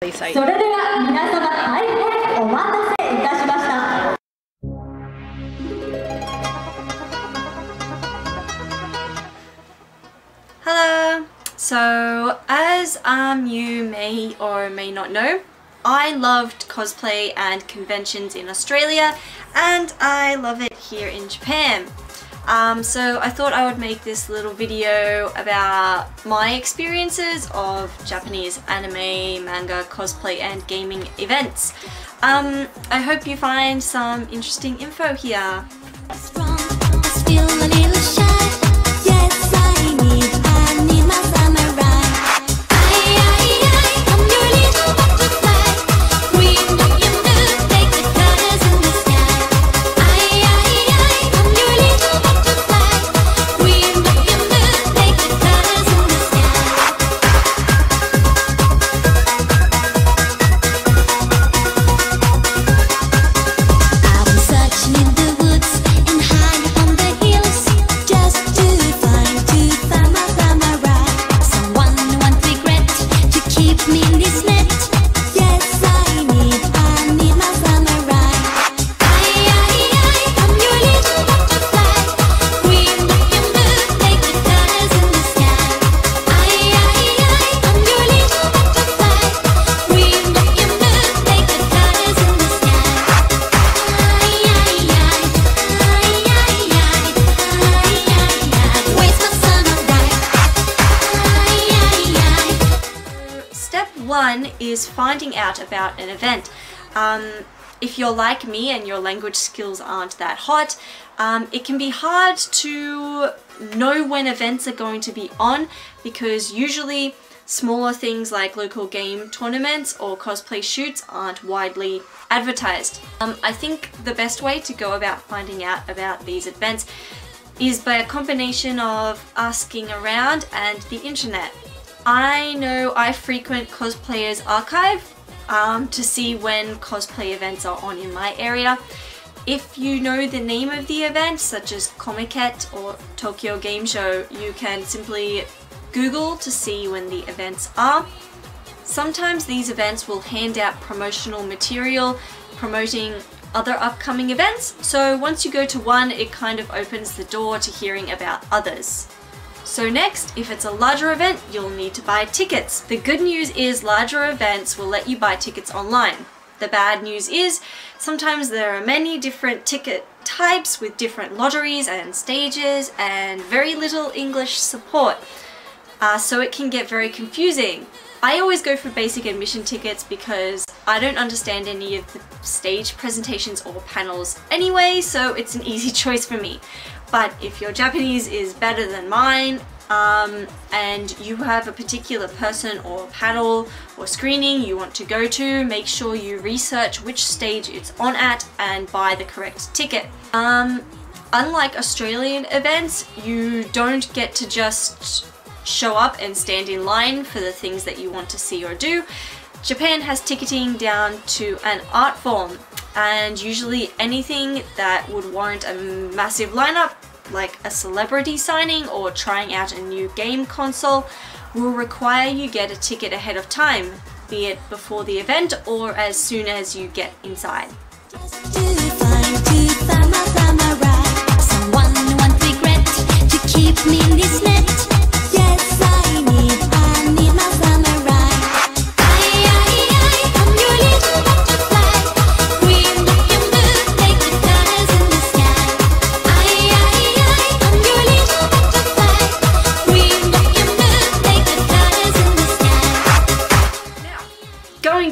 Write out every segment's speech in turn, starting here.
site. それでは皆様大変お待たせいたしました。 Hello! So, as you may or may not know, I loved cosplay and conventions in Australia and I love it here in Japan. So I thought I would make this little video about my experiences of Japanese anime, manga, cosplay and gaming events. I hope you find some interesting info here. One is finding out about an event. If you're like me and your language skills aren't that hot, it can be hard to know when events are going to be on because usually smaller things like local game tournaments or cosplay shoots aren't widely advertised. I think the best way to go about finding out about these events is by a combination of asking around and the internet. I know I frequent Cosplayers Archive to see when cosplay events are on in my area. If you know the name of the event, such as Comiket or Tokyo Game Show, you can simply Google to see when the events are. Sometimes these events will hand out promotional material promoting other upcoming events, so once you go to one, it kind of opens the door to hearing about others. So next, if it's a larger event, you'll need to buy tickets. The good news is larger events will let you buy tickets online. The bad news is sometimes there are many different ticket types with different lotteries and stages and very little English support. So it can get very confusing. I always go for basic admission tickets because I don't understand any of the stage presentations or panels anyway, so it's an easy choice for me. But if your Japanese is better than mine and you have a particular person or panel or screening you want to go to, make sure you research which stage it's on at and buy the correct ticket. Unlike Australian events, you don't get to just show up and stand in line for the things that you want to see or do. Japan has ticketing down to an art form, and usually anything that would warrant a massive lineup, like a celebrity signing or trying out a new game console, will require you get a ticket ahead of time, be it before the event or as soon as you get inside.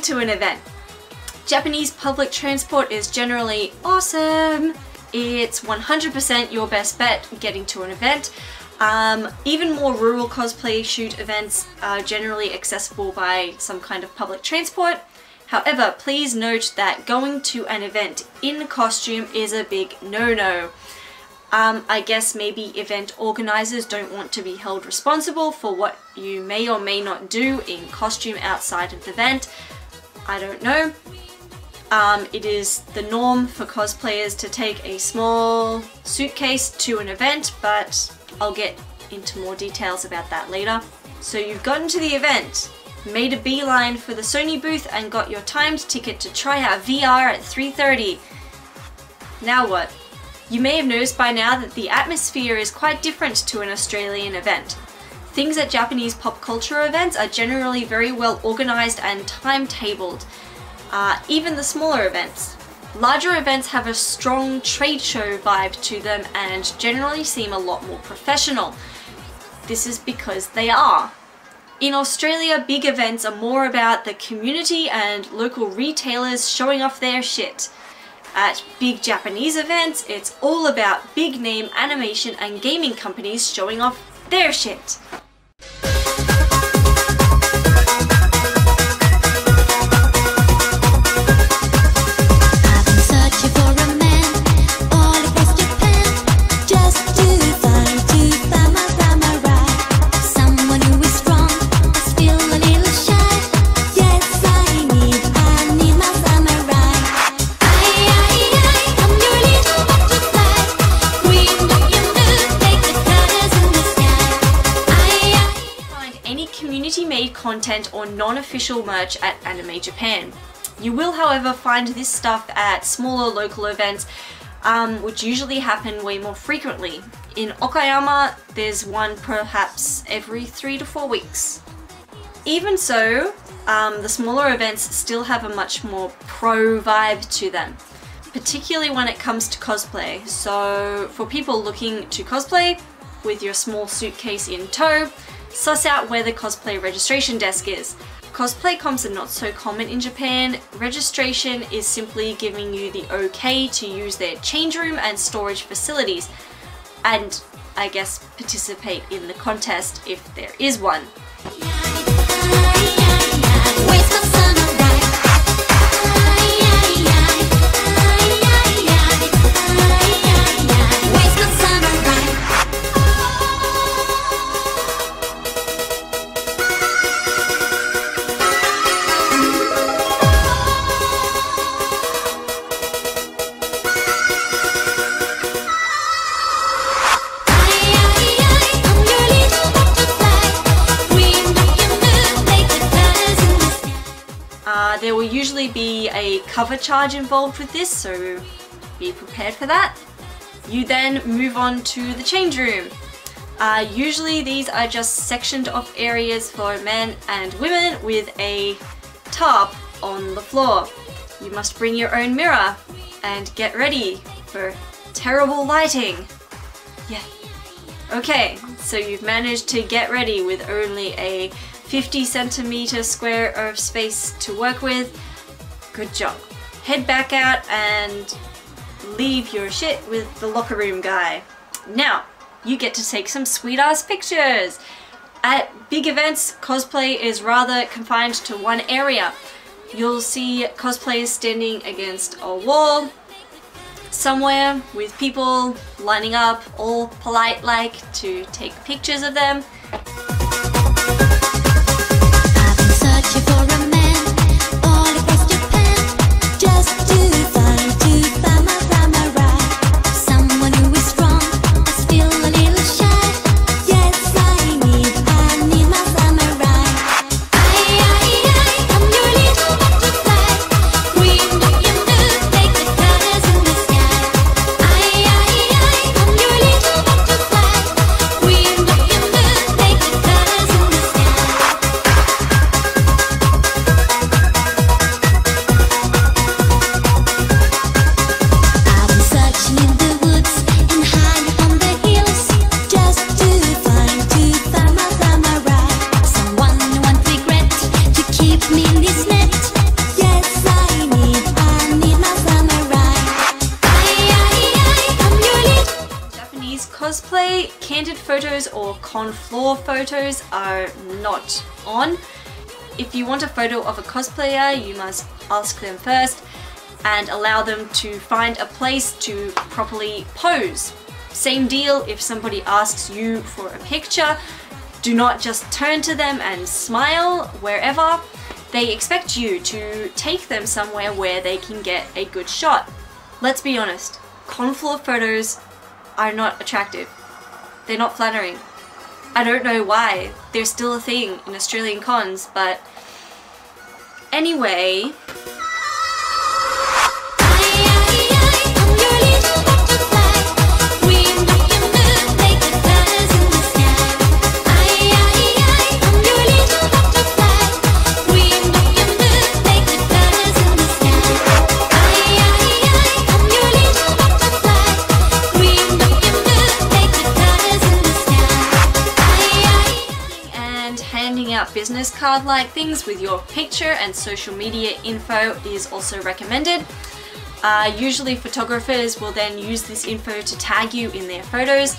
To an event. Japanese public transport is generally awesome. It's 100% your best bet getting to an event. Even more rural cosplay shoot events are generally accessible by some kind of public transport. However, please note that going to an event in costume is a big no-no. I guess maybe event organizers don't want to be held responsible for what you may or may not do in costume outside of the event. I don't know. It is the norm for cosplayers to take a small suitcase to an event, but I'll get into more details about that later. So you've gotten to the event. made a beeline for the Sony booth and got your timed ticket to try out VR at 3:30. Now what? You may have noticed by now that the atmosphere is quite different to an Australian event. Things at Japanese pop culture events are generally very well organized and timetabled, even the smaller events. Larger events have a strong trade show vibe to them and generally seem a lot more professional. This is because they are. In Australia, big events are more about the community and local retailers showing off their shit. At big Japanese events, it's all about big name animation and gaming companies showing off their shit. Community-made content or non-official merch at Anime Japan. You will, however, find this stuff at smaller local events, which usually happen way more frequently. In Okayama, there's one perhaps every 3 to 4 weeks. Even so, the smaller events still have a much more pro vibe to them, particularly when it comes to cosplay. So for people looking to cosplay with your small suitcase in tow, suss out where the cosplay registration desk is. Cosplay comps are not so common in Japan. Registration is simply giving you the okay to use their change room and storage facilities, and I guess participate in the contest if there is one. There will usually be a cover charge involved with this, so be prepared for that. You then move on to the change room. Usually these are just sectioned off areas for men and women with a tarp on the floor. You must bring your own mirror and get ready for terrible lighting. Yeah. Okay, so you've managed to get ready with only a 50 centimeter square of space to work with. Good job. Head back out and leave your shit with the locker room guy. Now, you get to take some sweet ass pictures. At big events, cosplay is rather confined to one area. You'll see cosplayers standing against a wall somewhere with people lining up all polite like to take pictures of them. Cosplay, candid photos or con floor photos are not on. If you want a photo of a cosplayer, you must ask them first and allow them to find a place to properly pose. Same deal if somebody asks you for a picture, do not just turn to them and smile wherever. They expect you to take them somewhere where they can get a good shot. Let's be honest, con floor photos are not attractive. They're not flattering. I don't know why. They're still a thing in Australian cons, but Anyway, out business card like things with your picture and social media info is also recommended. Usually photographers will then use this info to tag you in their photos.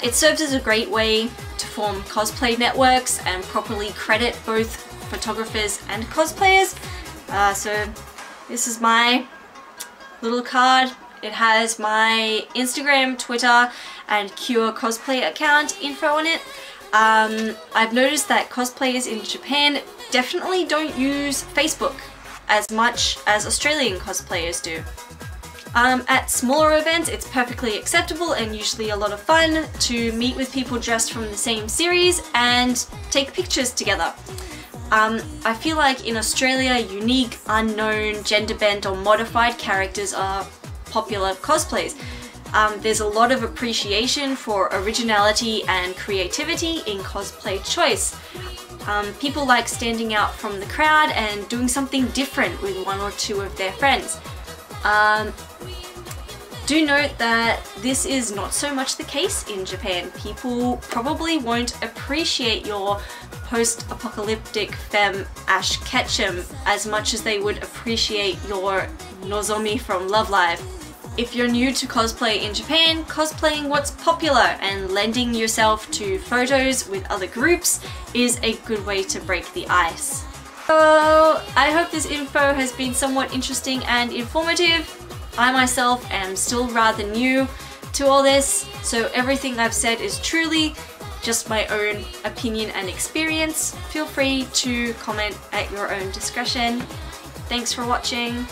It serves as a great way to form cosplay networks and properly credit both photographers and cosplayers. So this is my little card. It has my Instagram, Twitter and Cure Cosplay account info on it. I've noticed that cosplayers in Japan definitely don't use Facebook as much as Australian cosplayers do. At smaller events, it's perfectly acceptable and usually a lot of fun to meet with people dressed from the same series and take pictures together. I feel like in Australia, unique, unknown, gender-bent or modified characters are popular cosplays. There's a lot of appreciation for originality and creativity in cosplay choice. People like standing out from the crowd and doing something different with one or two of their friends. Do note that this is not so much the case in Japan. People probably won't appreciate your post-apocalyptic femme Ash Ketchum as much as they would appreciate your Nozomi from Love Live. If you're new to cosplay in Japan, cosplaying what's popular and lending yourself to photos with other groups is a good way to break the ice. So I hope this info has been somewhat interesting and informative. I myself am still rather new to all this, so everything I've said is truly just my own opinion and experience. Feel free to comment at your own discretion. Thanks for watching.